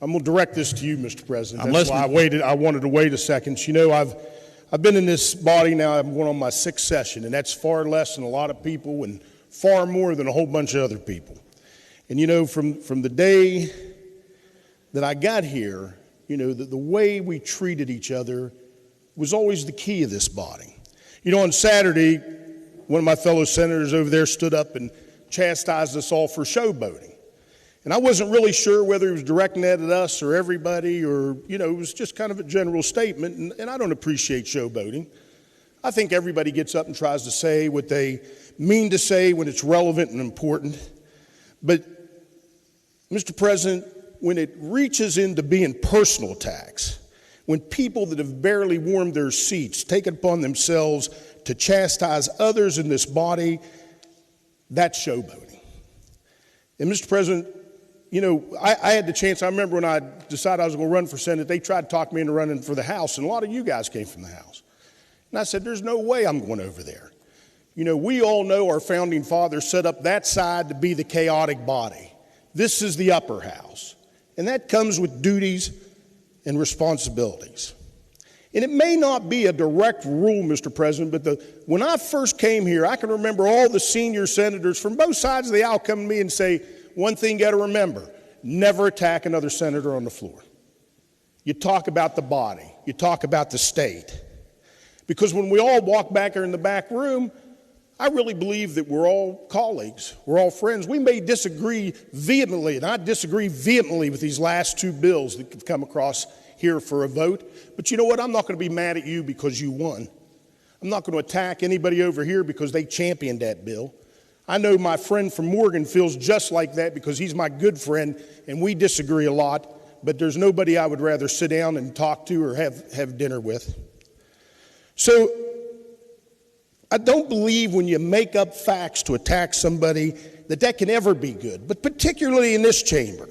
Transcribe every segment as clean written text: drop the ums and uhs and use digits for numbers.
I'm going to direct this to you, Mr. President. That's why I wanted to wait a second. You know, I've been in this body now. I'm going on my 6th session, and that's far less than a lot of people and far more than a whole bunch of other people. And, you know, from the day that I got here, you know, the way we treated each other was always the key of this body. You know, on Saturday, one of my fellow senators over there stood up and chastised us all for showboating. And I wasn't really sure whether he was directing that at us or everybody, or, you know, it was just kind of a general statement, and I don't appreciate showboating. I think everybody gets up and tries to say what they mean to say when it's relevant and important. But, Mr. President, when it reaches into being personal attacks, when people that have barely warmed their seats take it upon themselves to chastise others in this body, that's showboating. And, Mr. President, you know, I had the chance. I remember when I decided I was going to run for Senate, they tried to talk me into running for the House, and a lot of you guys came from the House. And I said, there's no way I'm going over there. You know, we all know our founding fathers set up that side to be the chaotic body. This is the upper house. And that comes with duties and responsibilities. And it may not be a direct rule, Mr. President, but when I first came here, I can remember all the senior senators from both sides of the aisle come to me and say, one thing you got to remember, never attack another senator on the floor. You talk about the body. You talk about the state. Because when we all walk back here in the back room, I really believe that we're all colleagues. We're all friends. We may disagree vehemently, and I disagree vehemently with these last 2 bills that have come across here for a vote. But you know what? I'm not going to be mad at you because you won. I'm not going to attack anybody over here because they championed that bill. I know my friend from Morgan feels just like that because he's my good friend, and we disagree a lot, but there's nobody I would rather sit down and talk to or have dinner with. So I don't believe when you make up facts to attack somebody that can ever be good, but particularly in this chamber.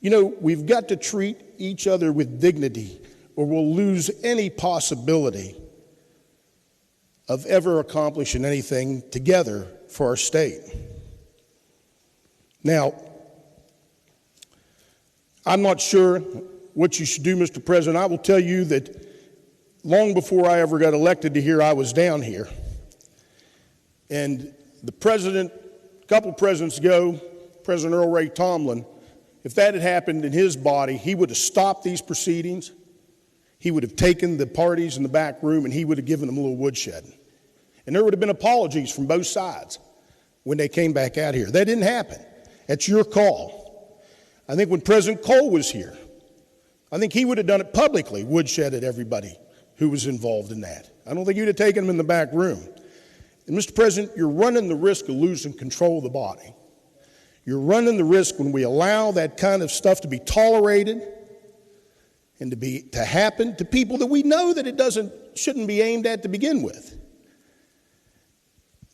You know, we've got to treat each other with dignity or we'll lose any possibility of ever accomplishing anything together for our state. Now, I'm not sure what you should do, Mr. President. I will tell you that long before I ever got elected to here, I was down here. And the president, a couple presidents ago, President Earl Ray Tomlin, if that had happened in his body, he would have stopped these proceedings. He would have taken the parties in the back room and he would have given them a little woodshed. And there would have been apologies from both sides when they came back out here. That didn't happen. That's your call. I think when President Cole was here, I think he would have done it publicly, woodshedded everybody who was involved in that. I don't think you'd have taken them in the back room. And Mr. President, you're running the risk of losing control of the body. You're running the risk when we allow that kind of stuff to be tolerated and to happen to people that we know that it shouldn't be aimed at to begin with.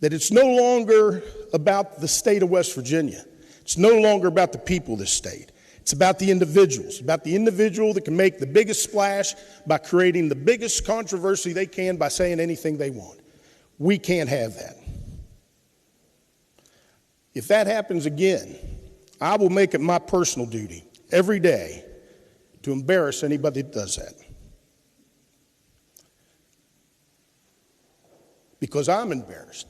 That it's no longer about the state of West Virginia. It's no longer about the people of this state. It's about the individuals, about the individual that can make the biggest splash by creating the biggest controversy they can by saying anything they want. We can't have that. If that happens again, I will make it my personal duty every day to embarrass anybody that does that. Because I'm embarrassed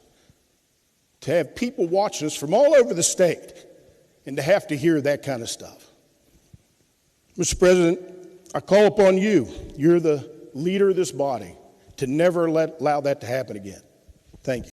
to have people watching us from all over the state and to have to hear that kind of stuff. Mr. President, I call upon you, you're the leader of this body, to never allow that to happen again. Thank you.